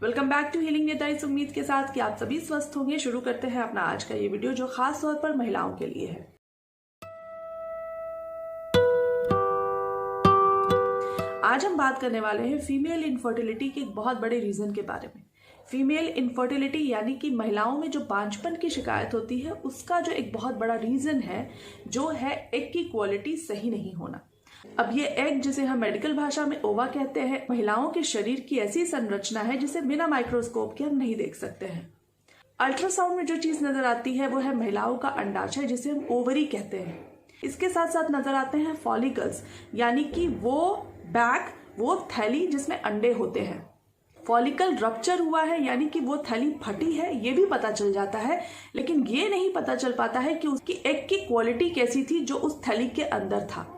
Welcome back to healing नेता। इस उम्मीद के साथ कि आप सभी स्वस्थ होंगे। शुरू करते हैं अपना आज का ये वीडियो जो खास तौर पर महिलाओं के लिए है। आज हम बात करने वाले हैं फीमेल इनफर्टिलिटी के एक बहुत बड़े रीजन के बारे में। फीमेल इनफर्टिलिटी यानी कि महिलाओं में जो बांझपन की शिकायत होती है उसका जो एक बहुत बड़ा रीजन है जो है एग की क्वालिटी सही नहीं होना। अब ये एग जिसे हम मेडिकल भाषा में ओवा कहते हैं, महिलाओं के शरीर की ऐसी संरचना है जिसे बिना माइक्रोस्कोप के हम नहीं देख सकते हैं। अल्ट्रासाउंड में जो चीज नजर आती है वो है महिलाओं का अंडाशय जिसे हम ओवरी कहते हैं। इसके साथ साथ नजर आते हैं फॉलिकल्स यानी कि वो बैग, वो थैली जिसमें अंडे होते हैं। फॉलिकल रप्चर हुआ है यानी कि वो थैली फटी है, ये भी पता चल जाता है, लेकिन ये नहीं पता चल पाता है कि उसकी एग की क्वालिटी कैसी थी जो उस थैली के अंदर था।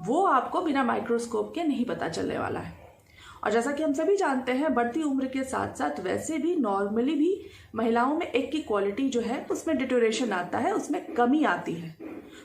वो आपको बिना माइक्रोस्कोप के नहीं पता चलने वाला है। और जैसा कि हम सभी जानते हैं, बढ़ती उम्र के साथ साथ वैसे भी नॉर्मली भी महिलाओं में एग की क्वालिटी जो है उसमें डिटोरेशन आता है, उसमें कमी आती है।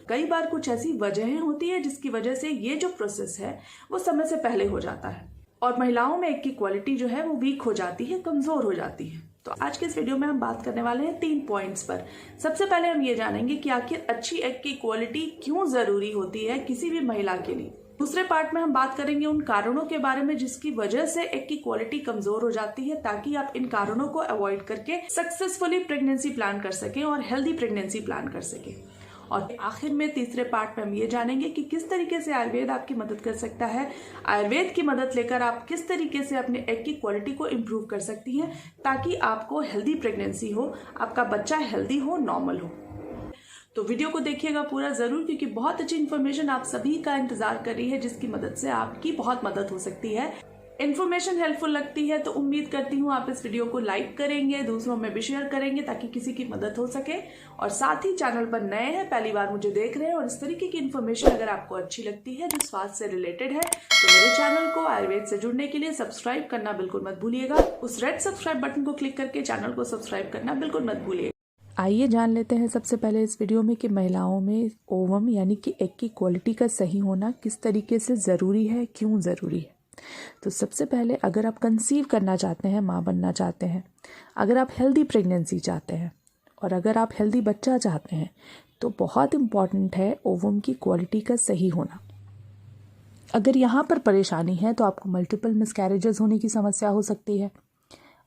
कई बार कुछ ऐसी वजहें होती है जिसकी वजह से ये जो प्रोसेस है वो समय से पहले हो जाता है और महिलाओं में एग की क्वालिटी जो है वो वीक हो जाती है, कमजोर हो जाती है। तो आज के इस वीडियो में हम बात करने वाले हैं 3 पॉइंट्स पर। सबसे पहले हम ये जानेंगे कि आखिर अच्छी एग की क्वालिटी क्यों जरूरी होती है किसी भी महिला के लिए। दूसरे पार्ट में हम बात करेंगे उन कारणों के बारे में जिसकी वजह से एग की क्वालिटी कमजोर हो जाती है, ताकि आप इन कारणों को अवॉइड करके सक्सेसफुली प्रेगनेंसी प्लान कर सकें और हेल्दी प्रेगनेंसी प्लान कर सकें। और आखिर में तीसरे पार्ट में हम ये जानेंगे कि किस तरीके से आयुर्वेद आपकी मदद कर सकता है। आयुर्वेद की मदद लेकर आप किस तरीके से अपने एग की क्वालिटी को इम्प्रूव कर सकती हैं ताकि आपको हेल्दी प्रेगनेंसी हो, आपका बच्चा हेल्दी हो, नॉर्मल हो। तो वीडियो को देखिएगा पूरा जरूर, क्योंकि बहुत अच्छी इन्फॉर्मेशन आप सभी का इंतजार कर रही है जिसकी मदद से आपकी बहुत मदद हो सकती है। इन्फॉर्मेशन हेल्पफुल लगती है तो उम्मीद करती हूँ आप इस वीडियो को लाइक करेंगे, दूसरों में भी शेयर करेंगे ताकि किसी की मदद हो सके। और साथ ही चैनल पर नए हैं, पहली बार मुझे देख रहे हैं और इस तरीके की इन्फॉर्मेशन अगर आपको अच्छी लगती है जो स्वास्थ्य से रिलेटेड है तो मेरे चैनल को आयुर्वेद से जुड़ने के लिए सब्सक्राइब करना बिल्कुल मत भूलिएगा। उस रेड सब्सक्राइब बटन को क्लिक करके चैनल को सब्सक्राइब करना बिल्कुल मत भूलिएगा। आइए जान लेते हैं सबसे पहले इस वीडियो में कि महिलाओं में ओवम यानी कि एग की क्वालिटी का सही होना किस तरीके से ज़रूरी है, क्यों ज़रूरी है। तो सबसे पहले अगर आप कंसीव करना चाहते हैं, माँ बनना चाहते हैं, अगर आप हेल्दी प्रेगनेंसी चाहते हैं और अगर आप हेल्दी बच्चा चाहते हैं तो बहुत इम्पॉर्टेंट है ओवम की क्वालिटी का सही होना। अगर यहाँ पर परेशानी है तो आपको मल्टीपल मिसकैरेजेस होने की समस्या हो सकती है।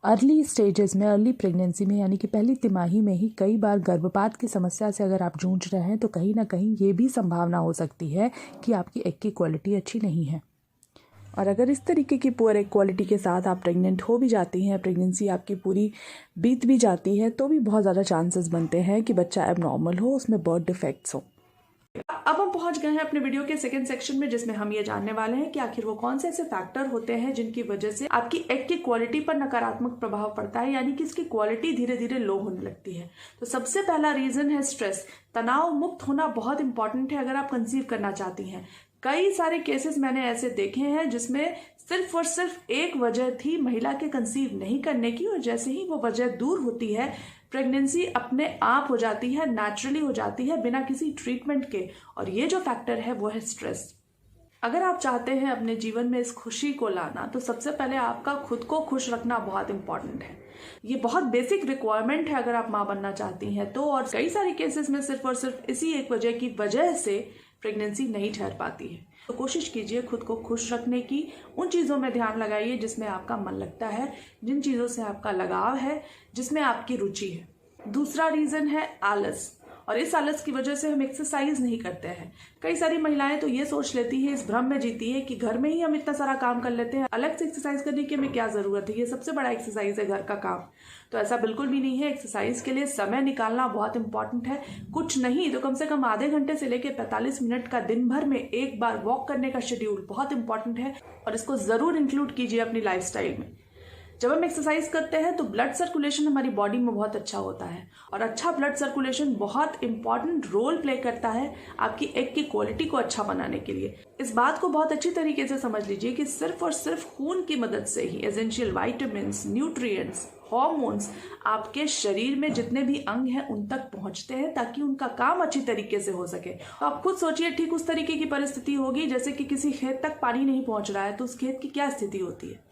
अर्ली स्टेजेस में, अर्ली प्रेगनेंसी में यानी कि पहली तिमाही में ही कई बार गर्भपात की समस्या से अगर आप जूझ रहे हैं तो कहीं ना कहीं ये भी संभावना हो सकती है कि आपकी एग की क्वालिटी अच्छी नहीं है। और अगर इस तरीके की पुअर एग क्वालिटी के साथ आप प्रेग्नेंट हो भी जाती हैं, प्रेगनेंसी आपकी पूरी बीत भी जाती है, तो भी बहुत ज़्यादा चांसेस बनते हैं कि बच्चा एबनॉर्मल हो, उसमें बर्थ डिफेक्ट्स हो। अब हम पहुंच गए हैं अपने वीडियो के सेकंड सेक्शन में जिसमें हम ये जानने वाले हैं कि आखिर वो कौन से ऐसे फैक्टर होते हैं जिनकी वजह से आपकी एग की क्वालिटी पर नकारात्मक प्रभाव पड़ता है, यानी कि इसकी क्वालिटी धीरे धीरे लो होने लगती है। तो सबसे पहला रीजन है स्ट्रेस। तनाव मुक्त होना बहुत इंपॉर्टेंट है अगर आप कंसीव करना चाहती हैं। कई सारे केसेस मैंने ऐसे देखे हैं जिसमें सिर्फ और सिर्फ एक वजह थी महिला के कंसीव नहीं करने की, और जैसे ही वो वजह दूर होती है प्रेगनेंसी अपने आप हो जाती है, नेचुरली हो जाती है बिना किसी ट्रीटमेंट के। और ये जो फैक्टर है वो है स्ट्रेस। अगर आप चाहते हैं अपने जीवन में इस खुशी को लाना तो सबसे पहले आपका खुद को खुश रखना बहुत इंपॉर्टेंट है। ये बहुत बेसिक रिक्वायरमेंट है अगर आप माँ बनना चाहती हैं तो। और कई सारे केसेस में सिर्फ और सिर्फ इसी एक वजह की वजह से प्रेगनेंसी नहीं ठहर पाती है। तो कोशिश कीजिए खुद को खुश रखने की। उन चीज़ों में ध्यान लगाइए जिसमें आपका मन लगता है, जिन चीज़ों से आपका लगाव है, जिसमें आपकी रुचि है। दूसरा रीज़न है आलस, और इस आलस की वजह से हम एक्सरसाइज नहीं करते हैं। कई सारी महिलाएं तो ये सोच लेती है, इस भ्रम में जीती है कि घर में ही हम इतना सारा काम कर लेते हैं, अलग से एक्सरसाइज करने की हमें क्या जरूरत है, ये सबसे बड़ा एक्सरसाइज है घर का काम। तो ऐसा बिल्कुल भी नहीं है। एक्सरसाइज के लिए समय निकालना बहुत इंपॉर्टेंट है। कुछ नहीं तो कम से कम आधे घंटे से लेकर 45 मिनट का दिन भर में एक बार वॉक करने का शेड्यूल बहुत इंपॉर्टेंट है और इसको जरूर इंक्लूड कीजिए अपनी लाइफस्टाइल में। जब हम एक्सरसाइज करते हैं तो ब्लड सर्कुलेशन हमारी बॉडी में बहुत अच्छा होता है, और अच्छा ब्लड सर्कुलेशन बहुत इंपॉर्टेंट रोल प्ले करता है आपकी एग की क्वालिटी को अच्छा बनाने के लिए। इस बात को बहुत अच्छी तरीके से समझ लीजिए कि सिर्फ और सिर्फ खून की मदद से ही एसेंशियल विटामिन्स, न्यूट्रिएंट्स, हार्मोन्स आपके शरीर में जितने भी अंग हैं उन तक पहुंचते हैं ताकि उनका काम अच्छी तरीके से हो सके। तो आप खुद सोचिए, ठीक उस तरीके की परिस्थिति होगी जैसे कि किसी खेत तक पानी नहीं पहुंच रहा है तो उस खेत की क्या स्थिति होती है।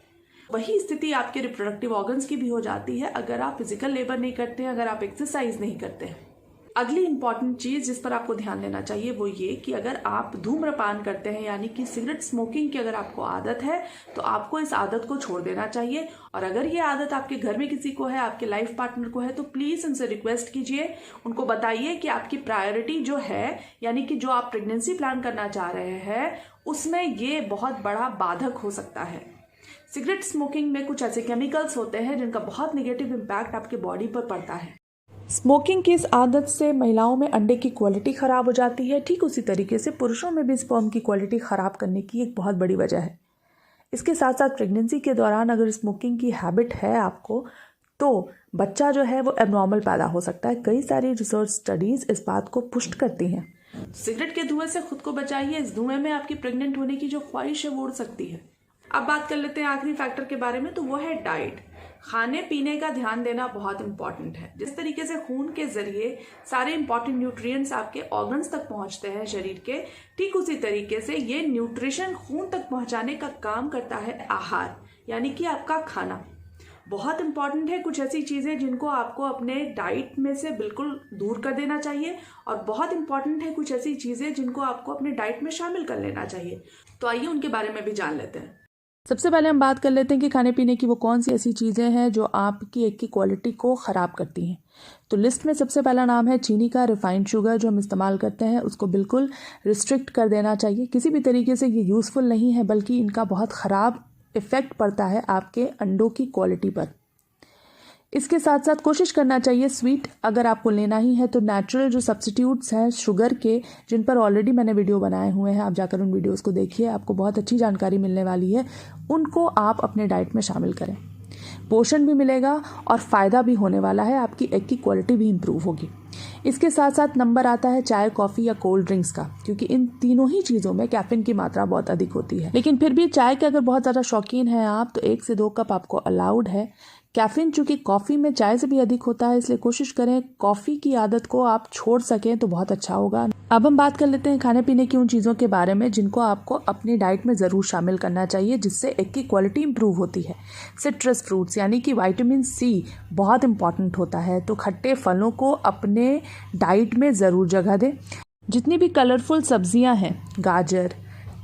वही स्थिति आपके रिप्रोडक्टिव ऑर्गन्स की भी हो जाती है अगर आप फिजिकल लेबर नहीं करते हैं, अगर आप एक्सरसाइज नहीं करते हैं। अगली इंपॉर्टेंट चीज जिस पर आपको ध्यान देना चाहिए वो ये कि अगर आप धूम्रपान करते हैं यानी कि सिगरेट स्मोकिंग की अगर आपको आदत है तो आपको इस आदत को छोड़ देना चाहिए। और अगर ये आदत आपके घर में किसी को है, आपके लाइफ पार्टनर को है, तो प्लीज उनसे रिक्वेस्ट कीजिए, उनको बताइए कि आपकी प्रायोरिटी जो है यानी कि जो आप प्रेगनेंसी प्लान करना चाह रहे हैं उसमें ये बहुत बड़ा बाधक हो सकता है। सिगरेट स्मोकिंग में कुछ ऐसे केमिकल्स होते हैं जिनका बहुत नेगेटिव इम्पैक्ट आपके बॉडी पर पड़ता है। स्मोकिंग की इस आदत से महिलाओं में अंडे की क्वालिटी ख़राब हो जाती है। ठीक उसी तरीके से पुरुषों में भी स्पर्म की क्वालिटी ख़राब करने की एक बहुत बड़ी वजह है। इसके साथ साथ प्रेगनेंसी के दौरान अगर स्मोकिंग की हैबिट है आपको तो बच्चा जो है वो एबनॉर्मल पैदा हो सकता है। कई सारी रिसर्च स्टडीज़ इस बात को पुष्ट करती हैं। सिगरेट के धुएं से खुद को बचाइए। इस धुएं में आपकी प्रेग्नेंट होने की जो ख्वाहिश है वो उड़ सकती है। अब बात कर लेते हैं आखिरी फैक्टर के बारे में, तो वो है डाइट। खाने पीने का ध्यान देना बहुत इंपॉर्टेंट है। जिस तरीके से खून के जरिए सारे इंपॉर्टेंट न्यूट्रिएंट्स आपके ऑर्गन्स तक पहुंचते हैं शरीर के, ठीक उसी तरीके से ये न्यूट्रिशन खून तक पहुंचाने का काम करता है आहार यानी कि आपका खाना। बहुत इंपॉर्टेंट है कुछ ऐसी चीजें जिनको आपको अपने डाइट में से बिल्कुल दूर कर देना चाहिए और बहुत इंपॉर्टेंट है कुछ ऐसी चीजें जिनको आपको अपने डाइट में शामिल कर लेना चाहिए। तो आइए उनके बारे में भी जान लेते हैं। सबसे पहले हम बात कर लेते हैं कि खाने पीने की वो कौन सी ऐसी चीज़ें हैं जो आपकी एग की क्वालिटी को ख़राब करती हैं। तो लिस्ट में सबसे पहला नाम है चीनी का। रिफाइंड शुगर जो हम इस्तेमाल करते हैं उसको बिल्कुल रिस्ट्रिक्ट कर देना चाहिए। किसी भी तरीके से ये यूज़फुल नहीं है बल्कि इनका बहुत ख़राब इफ़ेक्ट पड़ता है आपके अंडों की क्वालिटी पर। इसके साथ साथ कोशिश करना चाहिए स्वीट अगर आपको लेना ही है तो नेचुरल जो सब्स्टिट्यूट्स हैं शुगर के, जिन पर ऑलरेडी मैंने वीडियो बनाए हुए हैं, आप जाकर उन वीडियोस को देखिए, आपको बहुत अच्छी जानकारी मिलने वाली है। उनको आप अपने डाइट में शामिल करें। पोषण भी मिलेगा और फ़ायदा भी होने वाला है, आपकी एग की क्वालिटी भी इम्प्रूव होगी। इसके साथ साथ नंबर आता है चाय, कॉफ़ी या कोल्ड ड्रिंक्स का, क्योंकि इन तीनों ही चीज़ों में कैफीन की मात्रा बहुत अधिक होती है। लेकिन फिर भी चाय के अगर बहुत ज़्यादा शौकीन हैं आप तो 1 से 2 कप आपको अलाउड है। कैफीन चूँकि कॉफ़ी में चाय से भी अधिक होता है, इसलिए कोशिश करें कॉफ़ी की आदत को आप छोड़ सकें तो बहुत अच्छा होगा। अब हम बात कर लेते हैं खाने पीने की उन चीज़ों के बारे में जिनको आपको अपनी डाइट में ज़रूर शामिल करना चाहिए, जिससे एग की क्वालिटी इंप्रूव होती है। सिट्रस फ्रूट्स यानी कि विटामिन सी बहुत इंपॉर्टेंट होता है, तो खट्टे फलों को अपने डाइट में ज़रूर जगह दें। जितनी भी कलरफुल सब्जियां हैं, गाजर,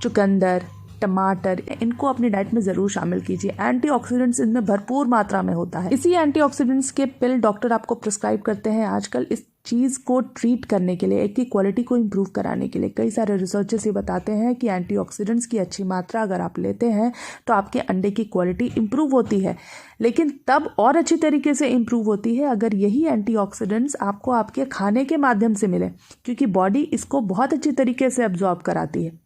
चुकंदर, टमाटर, इनको अपनी डाइट में ज़रूर शामिल कीजिए। एंटीऑक्सीडेंट्स इनमें भरपूर मात्रा में होता है। इसी एंटीऑक्सीडेंट्स के पिल डॉक्टर आपको प्रिस्क्राइब करते हैं आजकल इस चीज़ को ट्रीट करने के लिए, एग की क्वालिटी को इम्प्रूव कराने के लिए। कई सारे रिसर्चर्स ये बताते हैं कि एंटीऑक्सीडेंट्स की अच्छी मात्रा अगर आप लेते हैं तो आपके अंडे की क्वालिटी इम्प्रूव होती है। लेकिन तब और अच्छी तरीके से इम्प्रूव होती है अगर यही एंटीऑक्सीडेंट्स आपको आपके खाने के माध्यम से मिले, क्योंकि बॉडी इसको बहुत अच्छी तरीके से एब्जॉर्ब कराती है।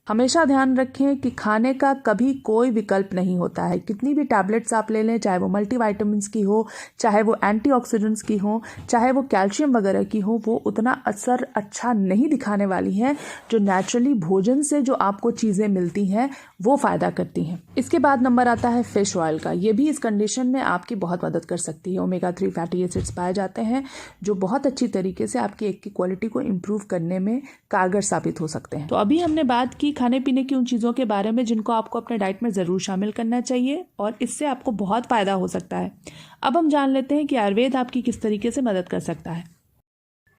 हमेशा ध्यान रखें कि खाने का कभी कोई विकल्प नहीं होता है। कितनी भी टैबलेट्स आप ले लें, चाहे वो मल्टीविटामिन्स की हो, चाहे वो एंटीऑक्सीडेंट्स की हो, चाहे वो कैल्शियम वगैरह की हो, वो उतना असर अच्छा नहीं दिखाने वाली हैं जो नेचुरली भोजन से जो आपको चीज़ें मिलती हैं वो फ़ायदा करती हैं। इसके बाद नंबर आता है फ़िश ऑयल का। ये भी इस कंडीशन में आपकी बहुत मदद कर सकती है। ओमेगा 3 फैटी एसिड्स पाए जाते हैं जो बहुत अच्छी तरीके से आपकी एग की क्वालिटी को इम्प्रूव करने में कारगर साबित हो सकते हैं। तो अभी हमने बात की खाने पीने की उन चीज़ों के बारे में जिनको आपको अपने डाइट में ज़रूर शामिल करना चाहिए और इससे आपको बहुत फ़ायदा हो सकता है। अब हम जान लेते हैं कि आयुर्वेद आपकी किस तरीके से मदद कर सकता है।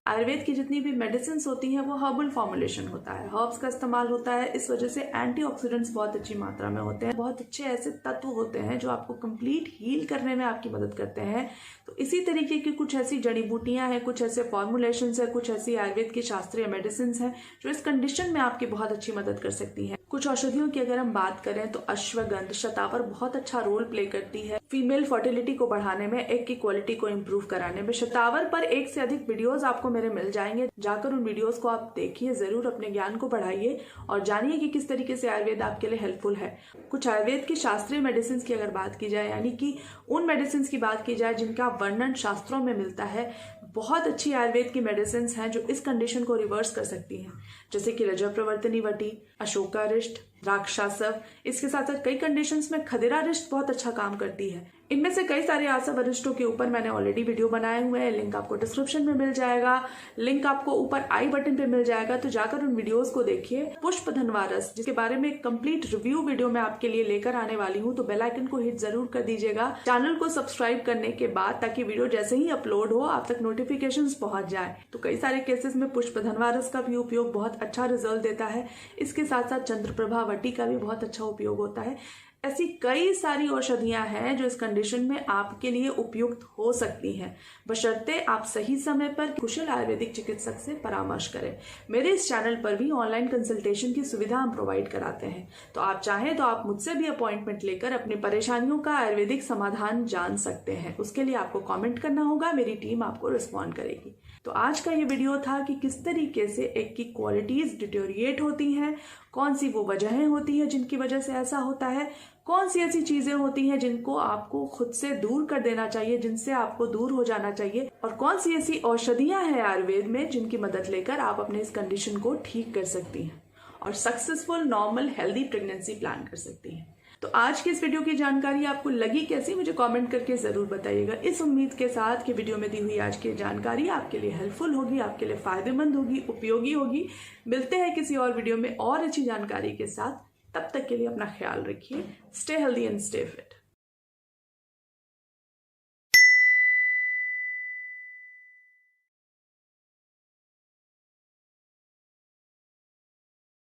आयुर्वेद की जितनी भी मेडिसिन होती हैं वो हर्बल फॉर्मुलेशन होता है, हर्ब्स का इस्तेमाल होता है। इस वजह से एंटीऑक्सीडेंट्स बहुत अच्छी मात्रा में होते हैं, बहुत अच्छे ऐसे तत्व होते हैं जो आपको कंप्लीट हील करने में आपकी मदद करते हैं। तो इसी तरीके की कुछ ऐसी जड़ी बूटियां हैं, कुछ ऐसे फॉर्मुलेशंस है, कुछ ऐसी आयुर्वेद की शास्त्रीय मेडिसिन हैं जो इस कंडीशन में आपकी बहुत अच्छी मदद कर सकती हैं। कुछ औषधियों की अगर हम बात करें तो अश्वगंध, शतावर बहुत अच्छा रोल प्ले करती है फीमेल फर्टिलिटी को बढ़ाने में, एग की क्वालिटी को इम्प्रूव कराने में। शतावर पर 1 से अधिक वीडियोस आपको मेरे मिल जाएंगे, जाकर उन वीडियोस को आप देखिए, जरूर अपने ज्ञान को बढ़ाइए और जानिए कि किस तरीके से आयुर्वेद आपके लिए हेल्पफुल है। कुछ आयुर्वेद की शास्त्रीय मेडिसिन की अगर बात की जाए, यानी कि उन मेडिसिन की बात की जाए जिनका वर्णन शास्त्रों में मिलता है, बहुत अच्छी आयुर्वेद की मेडिसिन हैं जो इस कंडीशन को रिवर्स कर सकती हैं, जैसे कि रजः प्रवर्तनी वटी, अशोकारिष्ट, राक्षसव, इसके साथ साथ कई कंडीशंस में खदेरा रिष्ट बहुत अच्छा काम करती है। इनमें से कई सारे आसव अरिष्टों के ऊपर मैंने ऑलरेडी वीडियो बनाए हुए हैं, लिंक आपको डिस्क्रिप्शन में मिल जाएगा, लिंक आपको ऊपर आई बटन पे मिल जाएगा, तो जाकर उन वीडियोस को देखिए। पुष्प धनवारस, जिसके बारे में एक कंप्लीट रिव्यू वीडियो मैं आपके लिए लेकर आने वाली हूँ, तो बेल आइकन को हिट जरूर कर दीजिएगा चैनल को सब्सक्राइब करने के बाद, ताकि वीडियो जैसे ही अपलोड हो आप तक नोटिफिकेशन पहुंच जाए। तो कई सारे केसेस में पुष्प धनवारस का भी उपयोग बहुत अच्छा रिजल्ट देता है। इसके साथ साथ चंद्रप्रभा वटी का भी बहुत अच्छा उपयोग होता है। ऐसी कई सारी औषधियां हैं जो इस कंडीशन में आपके लिए उपयुक्त हो सकती हैं, बशर्ते आप सही समय पर कुशल आयुर्वेदिक चिकित्सक से परामर्श करें। मेरे इस चैनल पर भी ऑनलाइन कंसल्टेशन की सुविधा हम प्रोवाइड कराते हैं, तो आप चाहें तो आप मुझसे भी अपॉइंटमेंट लेकर अपनी परेशानियों का आयुर्वेदिक समाधान जान सकते हैं। उसके लिए आपको कॉमेंट करना होगा, मेरी टीम आपको रिस्पॉन्ड करेगी। तो आज का ये वीडियो था कि किस तरीके से एग की क्वालिटीज डिटोरिएट होती हैं, कौन सी वो वजहें होती हैं जिनकी वजह से ऐसा होता है, कौन सी ऐसी चीजें होती हैं जिनको आपको खुद से दूर कर देना चाहिए, जिनसे आपको दूर हो जाना चाहिए, और कौन सी ऐसी औषधियां हैं आयुर्वेद में जिनकी मदद लेकर आप अपने इस कंडीशन को ठीक कर सकती हैं और successful normal healthy pregnancy plan कर सकती हैं। तो आज की इस वीडियो की जानकारी आपको लगी कैसी, मुझे कमेंट करके जरूर बताइएगा। इस उम्मीद के साथ कि वीडियो में दी हुई आज की जानकारी आपके लिए हेल्पफुल होगी, आपके लिए फायदेमंद होगी, उपयोगी होगी। मिलते हैं किसी और वीडियो में और अच्छी जानकारी के साथ। तब तक के लिए अपना ख्याल रखिए। Stay healthy and stay fit.